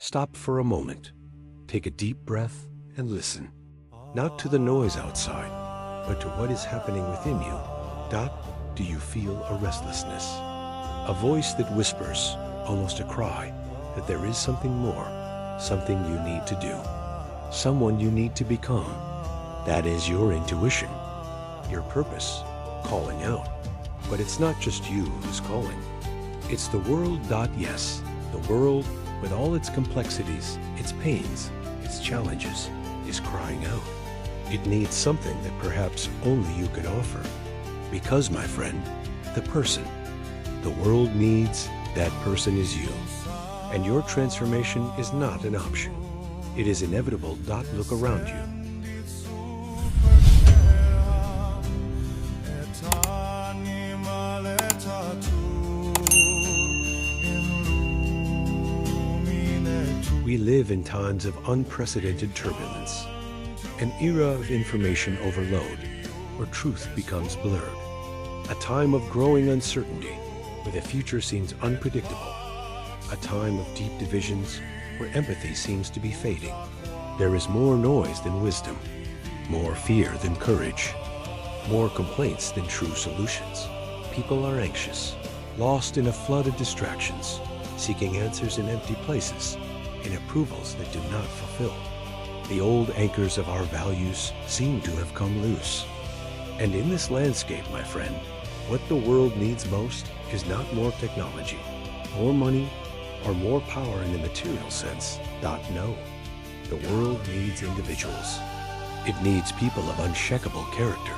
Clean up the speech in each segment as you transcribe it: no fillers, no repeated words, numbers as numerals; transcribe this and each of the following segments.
Stop for a moment. Take a deep breath and listen. Not to the noise outside, but to what is happening within you. Do you feel a restlessness? A voice that whispers, almost a cry, that there is something more, something you need to do, someone you need to become. That is your intuition, your purpose, calling out. But it's not just you who's calling. It's the world. Yes, the world, with all its complexities, its pains, its challenges, is crying out. It needs something that perhaps only you could offer. Because, my friend, the person the world needs, that person is you. And your transformation is not an option. It is inevitable. Look around you. We live in times of unprecedented turbulence, an era of information overload, where truth becomes blurred, a time of growing uncertainty, where the future seems unpredictable, a time of deep divisions, where empathy seems to be fading. There is more noise than wisdom, more fear than courage, more complaints than true solutions. People are anxious, lost in a flood of distractions, seeking answers in empty places, in approvals that do not fulfill. The old anchors of our values seem to have come loose. And in this landscape, my friend, what the world needs most is not more technology, more money, or more power in the material sense. No, the world needs individuals. It needs people of unshakable character,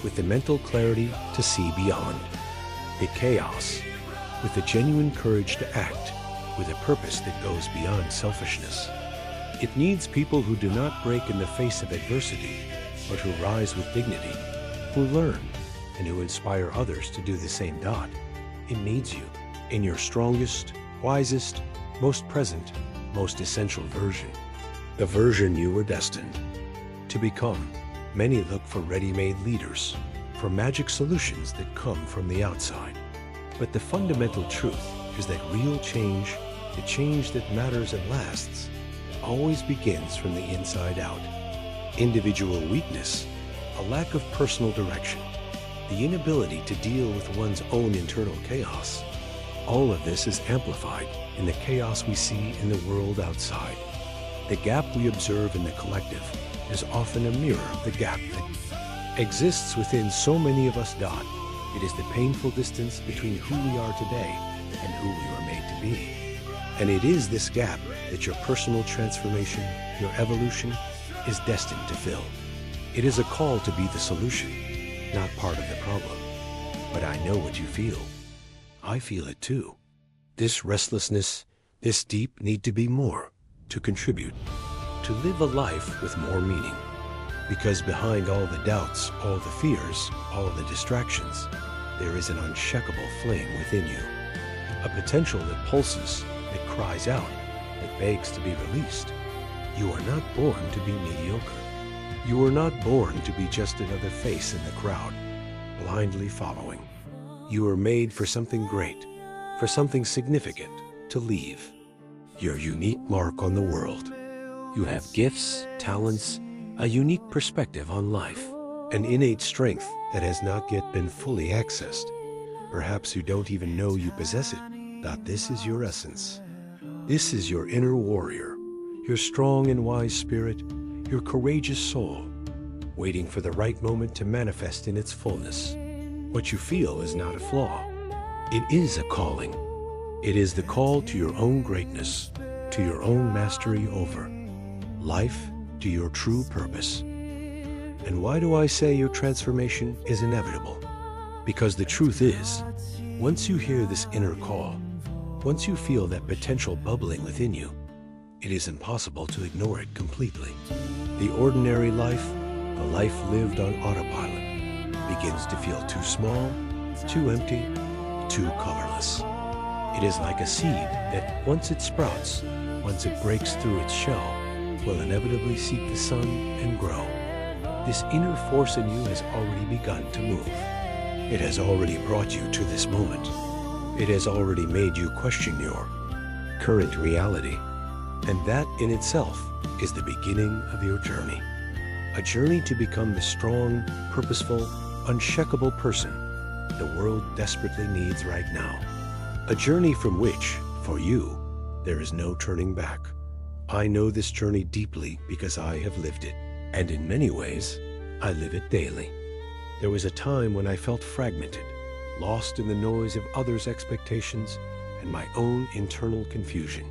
with the mental clarity to see beyond the chaos, with the genuine courage to act, with a purpose that goes beyond selfishness. It needs people who do not break in the face of adversity, but who rise with dignity, who learn, and who inspire others to do the same. It needs you in your strongest, wisest, most present, most essential version, the version you were destined to become. Many look for ready-made leaders, for magic solutions that come from the outside. But the fundamental truth is that real change, the change that matters and lasts, always begins from the inside out. Individual weakness, a lack of personal direction, the inability to deal with one's own internal chaos, all of this is amplified in the chaos we see in the world outside. The gap we observe in the collective is often a mirror of the gap that exists within so many of us. It is the painful distance between who we are today and who we were made to be. And it is this gap that your personal transformation, your evolution, is destined to fill. It is a call to be the solution, not part of the problem. But I know what you feel. I feel it too. This restlessness, this deep need to be more, to contribute, to live a life with more meaning. Because behind all the doubts, all the fears, all the distractions, there is an unshakable flame within you. A potential that pulses, that cries out, that begs to be released. You are not born to be mediocre. You were not born to be just another face in the crowd, blindly following. You were made for something great, for something significant, to leave your unique mark on the world. You have gifts, talents, a unique perspective on life, an innate strength that has not yet been fully accessed. Perhaps you don't even know you possess it. This is your essence. This is your inner warrior, your strong and wise spirit, your courageous soul, waiting for the right moment to manifest in its fullness. What you feel is not a flaw. It is a calling. It is the call to your own greatness, to your own mastery over life, to your true purpose. And why do I say your transformation is inevitable? Because the truth is, once you hear this inner call, once you feel that potential bubbling within you, it is impossible to ignore it completely. The ordinary life, the life lived on autopilot, begins to feel too small, too empty, too colorless. It is like a seed that, once it sprouts, once it breaks through its shell, will inevitably seek the sun and grow. This inner force in you has already begun to move. It has already brought you to this moment. It has already made you question your current reality. And that in itself is the beginning of your journey. A journey to become the strong, purposeful, unshakable person the world desperately needs right now. A journey from which, for you, there is no turning back. I know this journey deeply because I have lived it, and in many ways, I live it daily. There was a time when I felt fragmented, lost in the noise of others' expectations and my own internal confusion.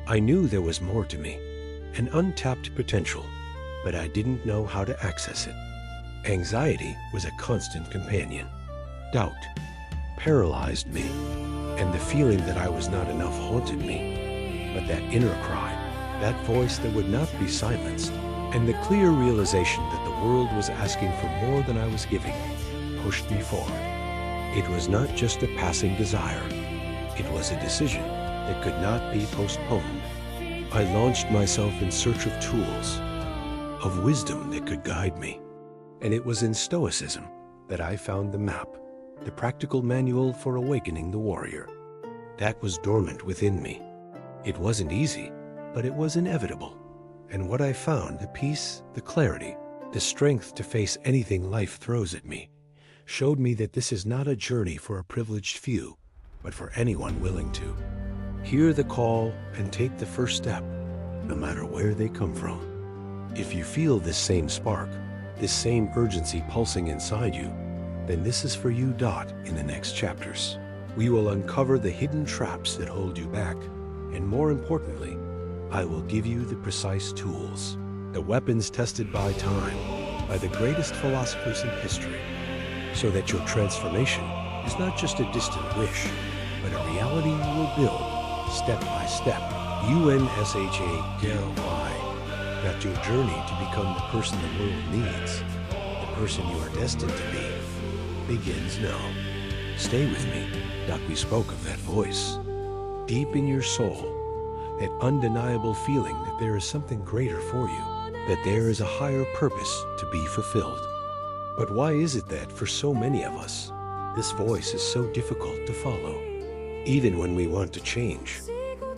I knew there was more to me, an untapped potential, but I didn't know how to access it. Anxiety was a constant companion. Doubt paralyzed me, and the feeling that I was not enough haunted me. But that inner cry, that voice that would not be silenced, and the clear realization that the world was asking for more than I was giving, pushed me forward. It was not just a passing desire. It was a decision that could not be postponed. I launched myself in search of tools, of wisdom that could guide me. And it was in Stoicism that I found the map, the practical manual for awakening the warrior. That was dormant within me. It wasn't easy, but it was inevitable. And what I found, the peace, the clarity, the strength to face anything life throws at me, showed me that this is not a journey for a privileged few, but for anyone willing to. Hear the call and take the first step, no matter where they come from. If you feel this same spark, this same urgency pulsing inside you, then this is for you. In the next chapters, we will uncover the hidden traps that hold you back, and more importantly, I will give you the precise tools, the weapons tested by time, by the greatest philosophers in history, so that your transformation is not just a distant wish, but a reality you will build step by step. UNSHA that your journey to become the person the world needs, the person you are destined to be, begins now. Stay with me. We spoke of that voice. Deep in your soul, that undeniable feeling that there is something greater for you, that there is a higher purpose to be fulfilled. But why is it that for so many of us, this voice is so difficult to follow? Even when we want to change,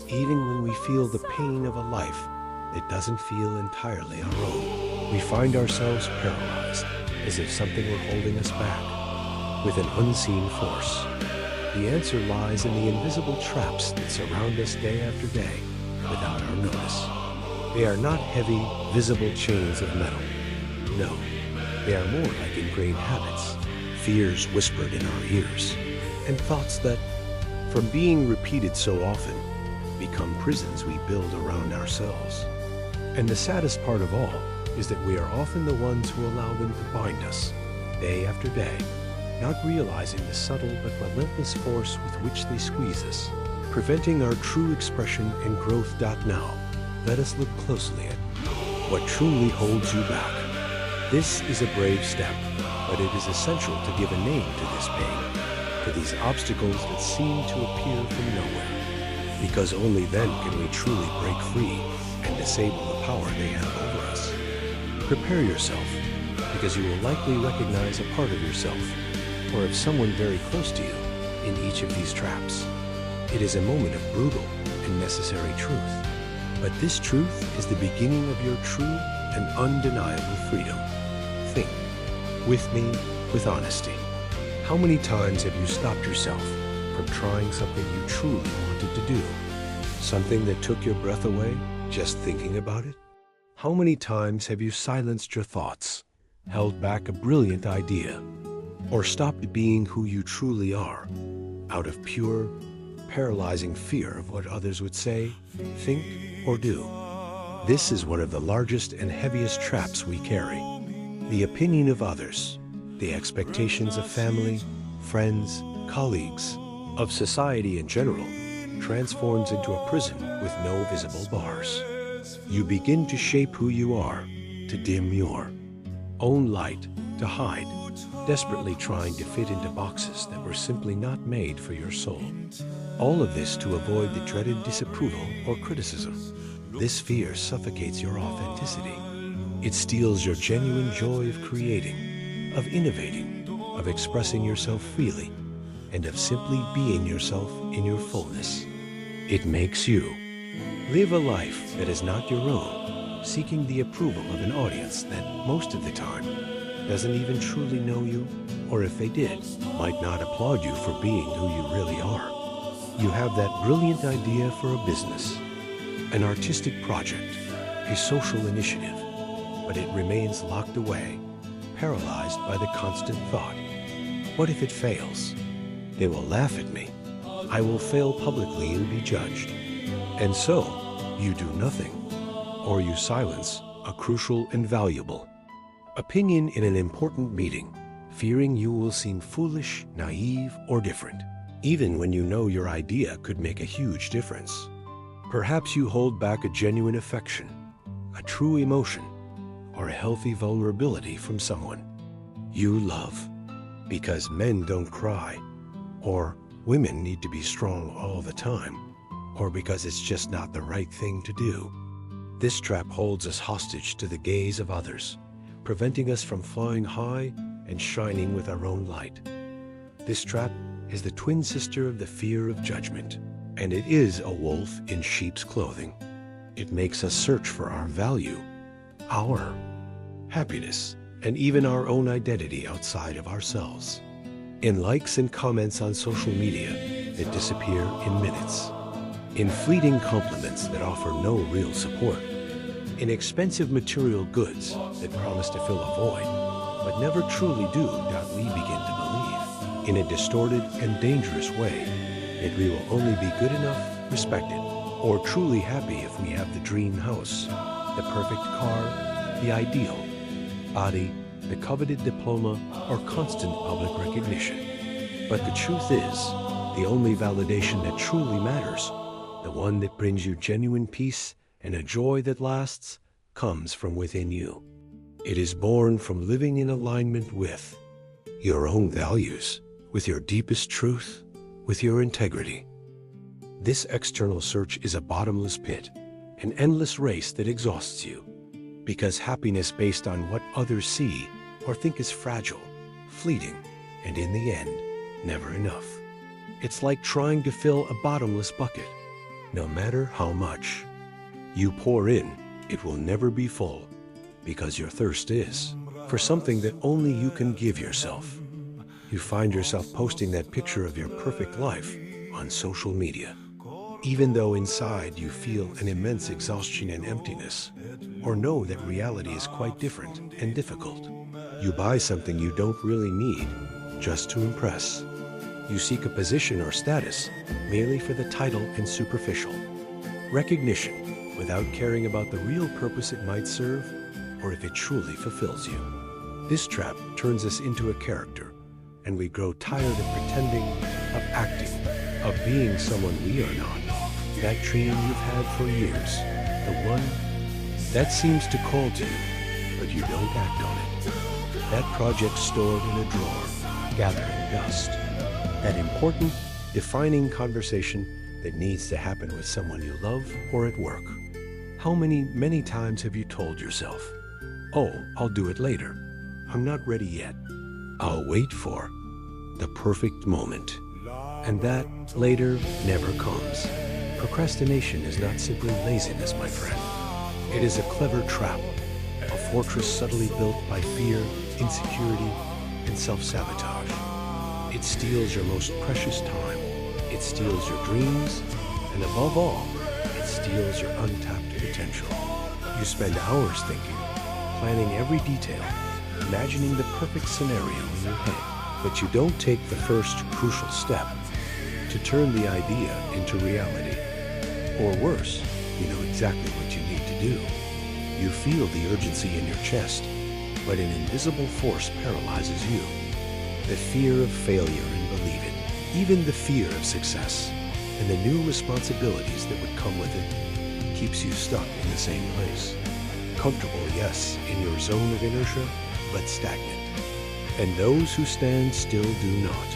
even when we feel the pain of a life that doesn't feel entirely our own, we find ourselves paralyzed, as if something were holding us back, with an unseen force. The answer lies in the invisible traps that surround us day after day, without our notice. They are not heavy, visible chains of metal. No, they are more like ingrained habits, fears whispered in our ears, and thoughts that, from being repeated so often, become prisons we build around ourselves. And the saddest part of all is that we are often the ones who allow them to bind us, day after day, not realizing the subtle but relentless force with which they squeeze us, preventing our true expression and growth. Now, let us look closely at what truly holds you back. This is a brave step, but it is essential to give a name to this pain, to these obstacles that seem to appear from nowhere, because only then can we truly break free and disable the power they have over us. Prepare yourself, because you will likely recognize a part of yourself, or of someone very close to you, in each of these traps. It is a moment of brutal and necessary truth, but this truth is the beginning of your true and undeniable freedom. Think with me with honesty. How many times have you stopped yourself from trying something you truly wanted to do? Something that took your breath away just thinking about it? How many times have you silenced your thoughts, held back a brilliant idea, or stopped being who you truly are out of pure, paralyzing fear of what others would say, think, or do? This is one of the largest and heaviest traps we carry. The opinion of others, the expectations of family, friends, colleagues, of society in general, transforms into a prison with no visible bars. You begin to shape who you are, to dim your own light, to hide, desperately trying to fit into boxes that were simply not made for your soul. All of this to avoid the dreaded disapproval or criticism. This fear suffocates your authenticity. It steals your genuine joy of creating, of innovating, of expressing yourself freely, and of simply being yourself in your fullness. It makes you Live a life that is not your own, seeking the approval of an audience that most of the time doesn't even truly know you, or if they did, might not applaud you for being who you really are. You have that brilliant idea for a business, an artistic project, a social initiative, but it remains locked away, paralyzed by the constant thought, what if it fails? They will laugh at me. I will fail publicly and be judged. And so, you do nothing, or you silence a crucial and valuable opinion in an important meeting, fearing you will seem foolish, naive, or different, even when you know your idea could make a huge difference. Perhaps you hold back a genuine affection, a true emotion, or a healthy vulnerability from someone you love, because men don't cry, or women need to be strong all the time, or because it's just not the right thing to do. This trap holds us hostage to the gaze of others, preventing us from flying high and shining with our own light. This trap is the twin sister of the fear of judgment, and it is a wolf in sheep's clothing. It makes us search for our value, our happiness, and even our own identity outside of ourselves. In likes and comments on social media that disappear in minutes, in fleeting compliments that offer no real support, in expensive material goods that promise to fill a void, but never truly do, that we begin to believe, in a distorted and dangerous way, that we will only be good enough, respected, or truly happy if we have the dream house, the perfect car, the ideal body, the coveted diploma, or constant public recognition. But the truth is, the only validation that truly matters, the one that brings you genuine peace and a joy that lasts, comes from within you. It is born from living in alignment with your own values, with your deepest truth, with your integrity. This external search is a bottomless pit, an endless race that exhausts you, because happiness based on what others see or think is fragile, fleeting, and in the end, never enough. It's like trying to fill a bottomless bucket. No matter how much you pour in, it will never be full, because your thirst is for something that only you can give yourself. You find yourself posting that picture of your perfect life on social media, even though inside you feel an immense exhaustion and emptiness, or know that reality is quite different and difficult. You buy something you don't really need just to impress. You seek a position or status merely for the title and superficial recognition, without caring about the real purpose it might serve or if it truly fulfills you. This trap turns us into a character, and we grow tired of pretending, of acting, of being someone we are not. That dream you've had for years, the one that seems to call to you, but you don't act on it. That project stored in a drawer, gathering dust. That important, defining conversation that needs to happen with someone you love or at work. How many times have you told yourself, oh, I'll do it later. I'm not ready yet. I'll wait for the perfect moment. And that later never comes. Procrastination is not simply laziness, my friend. It is a clever trap, a fortress subtly built by fear, insecurity, and self-sabotage. It steals your most precious time. It steals your dreams, and above all, it steals your untapped potential. You spend hours thinking, planning every detail, imagining the perfect scenario in your head, but you don't take the first crucial step to turn the idea into reality. Or worse, you know exactly what you need to do. You feel the urgency in your chest, but an invisible force paralyzes you. The fear of failure and believe it, even the fear of success, and the new responsibilities that would come with it, keeps you stuck in the same place. Comfortable, yes, in your zone of inertia, but stagnant. And those who stand still do not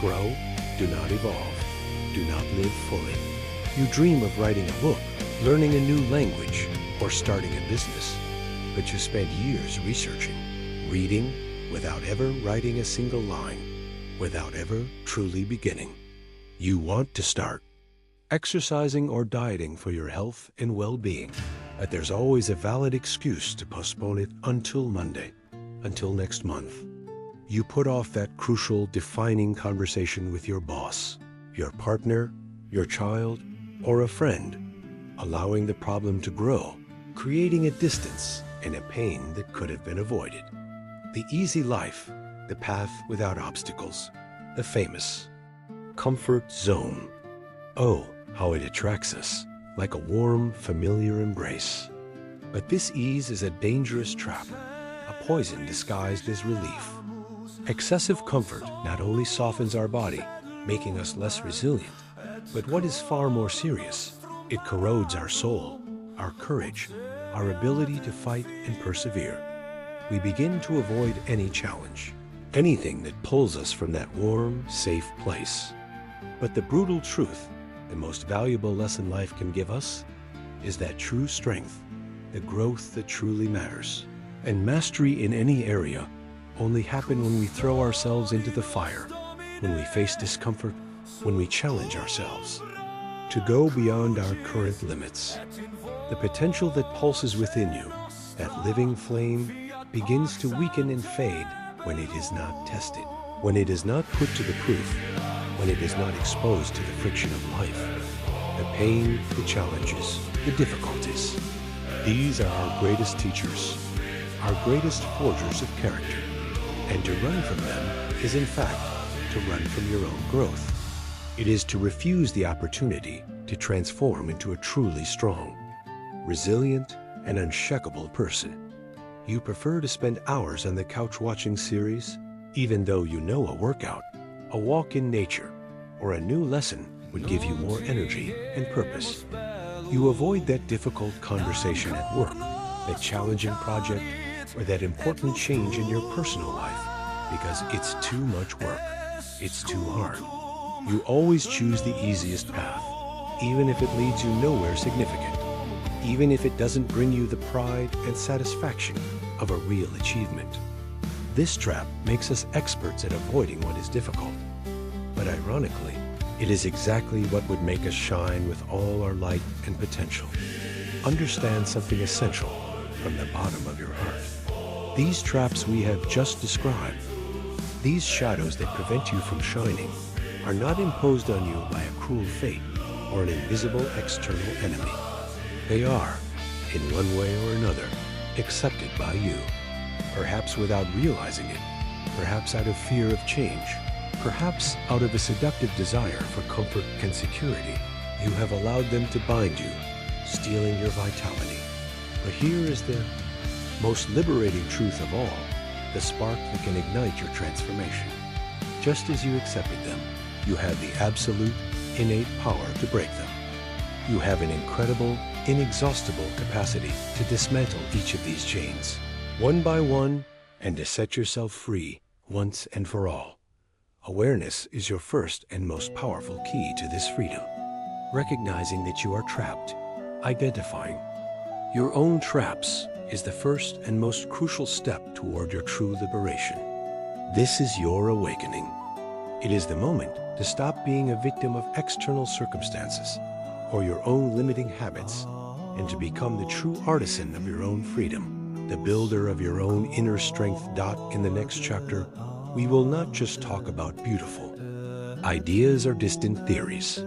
grow, do not evolve, do not live fully. You dream of writing a book, learning a new language, or starting a business, but you spend years researching, reading, without ever writing a single line, without ever truly beginning. You want to start, exercising or dieting for your health and well-being. But there's always a valid excuse to postpone it until Monday, until next month. You put off that crucial, defining conversation with your boss, your partner, your child, or a friend, allowing the problem to grow, creating a distance and a pain that could have been avoided. The easy life, the path without obstacles, the famous comfort zone. Oh, how it attracts us, like a warm, familiar embrace. But this ease is a dangerous trap, a poison disguised as relief. Excessive comfort not only softens our body, making us less resilient, but what is far more serious, it corrodes our soul, our courage, our ability to fight and persevere. We begin to avoid any challenge, anything that pulls us from that warm, safe place. But the brutal truth, the most valuable lesson life can give us, is that true strength, the growth that truly matters. And mastery in any area only happen when we throw ourselves into the fire, when we face discomfort, when we challenge ourselves to go beyond our current limits. The potential that pulses within you, that living flame, begins to weaken and fade when it is not tested, when it is not put to the proof, when it is not exposed to the friction of life, the pain, the challenges, the difficulties. These are our greatest teachers, our greatest forgers of character. And to run from them is, in fact, to run from your own growth. It is to refuse the opportunity to transform into a truly strong, resilient, and unshakable person. You prefer to spend hours on the couch watching series, even though you know a workout, a walk in nature, or a new lesson would give you more energy and purpose. You avoid that difficult conversation at work, that challenging project, or that important change in your personal life because it's too much work. It's too hard. You always choose the easiest path, even if it leads you nowhere significant, even if it doesn't bring you the pride and satisfaction of a real achievement. This trap makes us experts at avoiding what is difficult. But ironically, it is exactly what would make us shine with all our light and potential. Understand something essential from the bottom of your heart. These traps we have just described, these shadows that prevent you from shining, are not imposed on you by a cruel fate or an invisible external enemy. They are, in one way or another, accepted by you, perhaps without realizing it, perhaps out of fear of change, perhaps out of a seductive desire for comfort and security. You have allowed them to bind you, stealing your vitality. But here is the most liberating truth of all, the spark that can ignite your transformation. Just as you accepted them, you have the absolute, innate power to break them. You have an incredible, inexhaustible capacity to dismantle each of these chains, one by one, and to set yourself free once and for all. Awareness is your first and most powerful key to this freedom. Recognizing that you are trapped, identifying your own traps is the first and most crucial step toward your true liberation. This is your awakening. It is the moment to stop being a victim of external circumstances or your own limiting habits and to become the true artisan of your own freedom, the builder of your own inner strength. In the next chapter, we will not just talk about beautiful ideas or distant theories.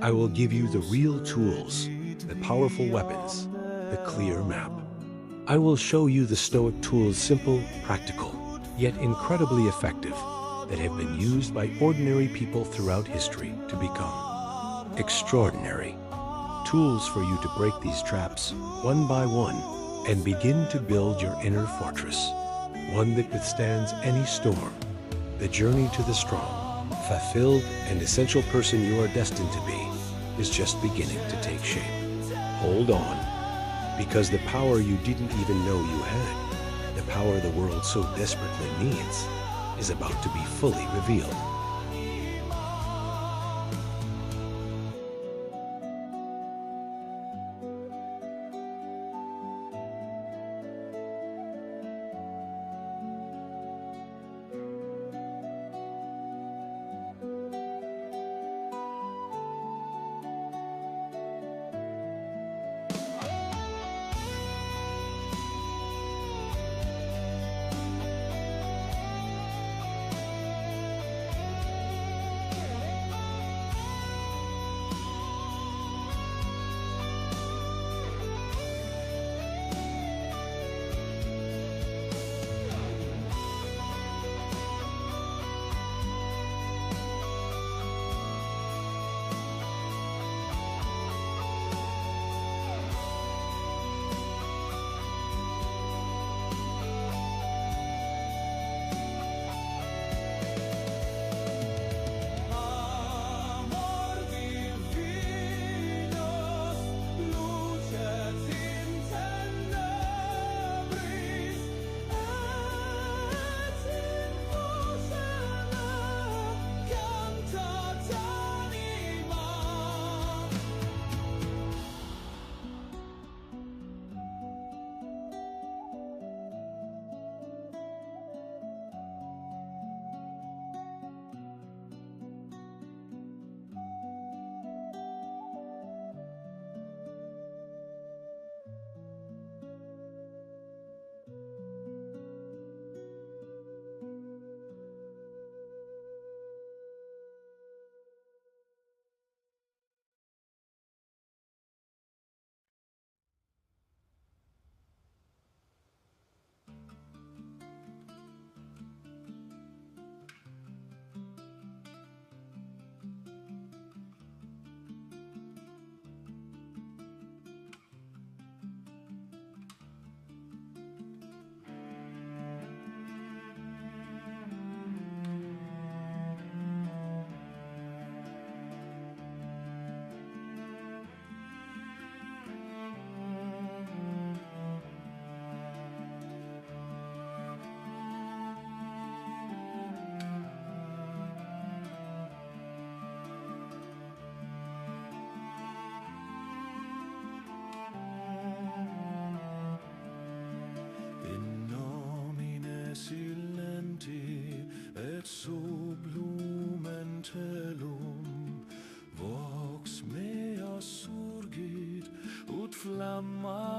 I will give you the real tools, the powerful weapons, the clear map. I will show you the Stoic tools, simple, practical, yet incredibly effective, that have been used by ordinary people throughout history to become extraordinary. Tools for you to break these traps one by one and begin to build your inner fortress, one that withstands any storm. The journey to the strong, fulfilled, and essential person you are destined to be is just beginning to take shape. Hold on, because the power you didn't even know you had, the power the world so desperately needs, is about to be fully revealed. bersama.